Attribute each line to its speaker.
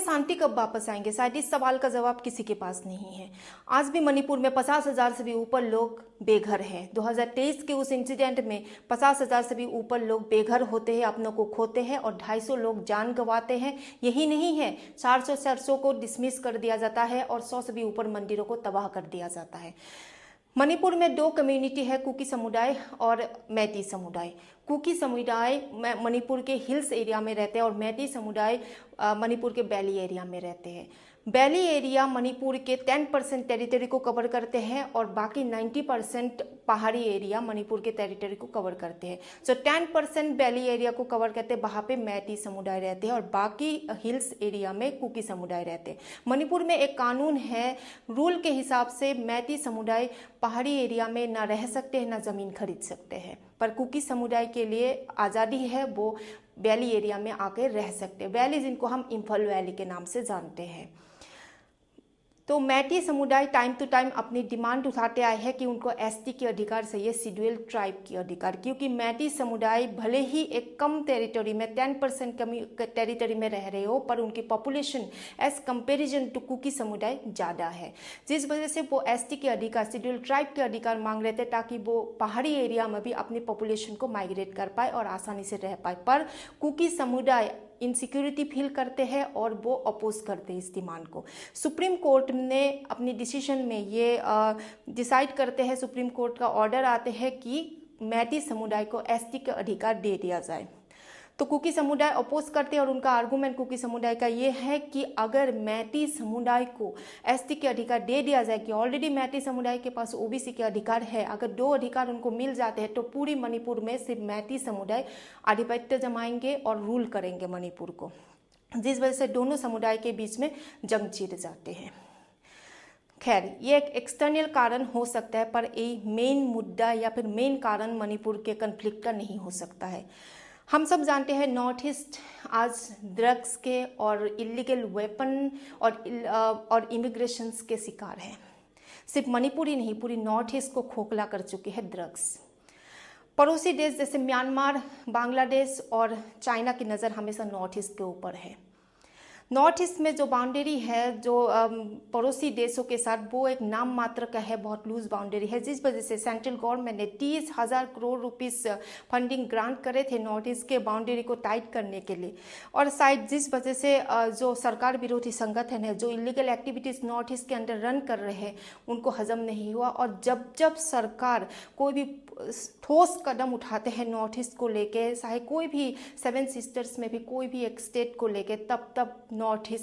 Speaker 1: शांति कब वापस आएंगे, शायद इस सवाल का जवाब किसी के पास नहीं है। आज भी मणिपुर में 50,000 से भी ऊपर लोग बेघर हैं। 2023 के उस इंसिडेंट में 50,000 से भी ऊपर लोग बेघर होते हैं, अपनों को खोते हैं और 250 लोग जान गंवाते हैं। यही नहीं है, 400 सरसों को डिसमिस कर दिया जाता है और 100 से भी ऊपर मंदिरों को तबाह कर दिया जाता है। मणिपुर में दो कम्युनिटी है, कुकी समुदाय और मैती समुदाय। कुकी समुदाय मणिपुर के हिल्स एरिया में रहते हैं और मैती समुदाय मणिपुर के वैली एरिया में रहते हैं। वैली एरिया मणिपुर के 10% टेरिटरी को कवर करते हैं और बाकी 90% पहाड़ी एरिया मणिपुर के टेरिटरी को कवर करते हैं। सो 10% वैली एरिया को कवर करते हैं, वहाँ पे मैती समुदाय रहते हैं और बाकी हिल्स एरिया में कुकी समुदाय रहते हैं। मणिपुर में एक कानून है, रूल के हिसाब से मैती समुदाय पहाड़ी एरिया में ना रह सकते हैं ना ज़मीन खरीद सकते हैं, पर कुकी समुदाय के लिए आज़ादी है, वो वैली एरिया में आकर रह सकते हैं। वैली जिनको हम इम्फल वैली के नाम से जानते हैं। तो मैती समुदाय टाइम टू टाइम अपनी डिमांड उठाते आए हैं कि उनको एसटी के अधिकार चाहिए, शेड्यूल ट्राइब के अधिकार, क्योंकि मैती समुदाय भले ही एक कम टेरिटरी में 10% कमी टेरिटरी में रह रहे हो, पर उनकी population as comparison to Kuki समुदाय ज़्यादा है, जिस वजह से वो एसटी के अधिकार, शेड्यूल ट्राइब के अधिकार मांग रहे थे ताकि वो पहाड़ी एरिया में भी अपनी पॉपुलेशन को माइग्रेट कर पाए और आसानी से रह पाए। पर कुकी समुदाय इनसिक्योरिटी फील करते हैं और वो अपोज करते हैं इस डिमांड को। सुप्रीम कोर्ट ने अपनी डिसीजन में ये डिसाइड करते हैं, सुप्रीम कोर्ट का ऑर्डर आते हैं कि मैती समुदाय को एसटी का अधिकार दे दिया जाए। तो कुकी समुदाय अपोज करते हैं और उनका आर्गूमेंट कुकी समुदाय का ये है कि अगर मैती समुदाय को एसटी के अधिकार दे दिया जाए, कि ऑलरेडी मैती समुदाय के पास ओबीसी के अधिकार है, अगर 2 अधिकार उनको मिल जाते हैं तो पूरी मणिपुर में सिर्फ मैती समुदाय आधिपत्य जमाएंगे और रूल करेंगे मणिपुर को, जिस वजह से दोनों समुदाय के बीच में जंग छिड़ जाते हैं। खैर, ये एक एक्सटर्नल कारण हो सकता है, पर ये मेन मुद्दा या फिर मेन कारण मणिपुर के कन्फ्लिक्ट का नहीं हो सकता है। हम सब जानते हैं नॉर्थ ईस्ट आज ड्रग्स के और इलीगल वेपन और इमिग्रेशंस के शिकार है। सिर्फ मणिपुर ही नहीं, पूरी नॉर्थ ईस्ट को खोखला कर चुकी है ड्रग्स। पड़ोसी देश जैसे म्यांमार, बांग्लादेश और चाइना की नज़र हमेशा नॉर्थ ईस्ट के ऊपर है। नॉर्थ ईस्ट में जो बाउंड्री है जो पड़ोसी देशों के साथ, वो एक नाम मात्र का है, बहुत लूज बाउंड्री है, जिस वजह से सेंट्रल गवर्नमेंट ने 30,000 करोड़ रुपीस फंडिंग ग्रांट करे थे नॉर्थ ईस्ट के बाउंड्री को टाइट करने के लिए। और शायद जिस वजह से जो सरकार विरोधी संगठन है, जो इलीगल एक्टिविटीज़ नॉर्थ ईस्ट के अंदर रन कर रहे हैं, उनको हजम नहीं हुआ। और जब जब सरकार कोई भी ठोस कदम उठाते हैं नॉर्थ ईस्ट को लेके, चाहे कोई भी 7 सिस्टर्स में भी कोई भी एक स्टेट को लेके, तब तब नॉर्थ ईस्ट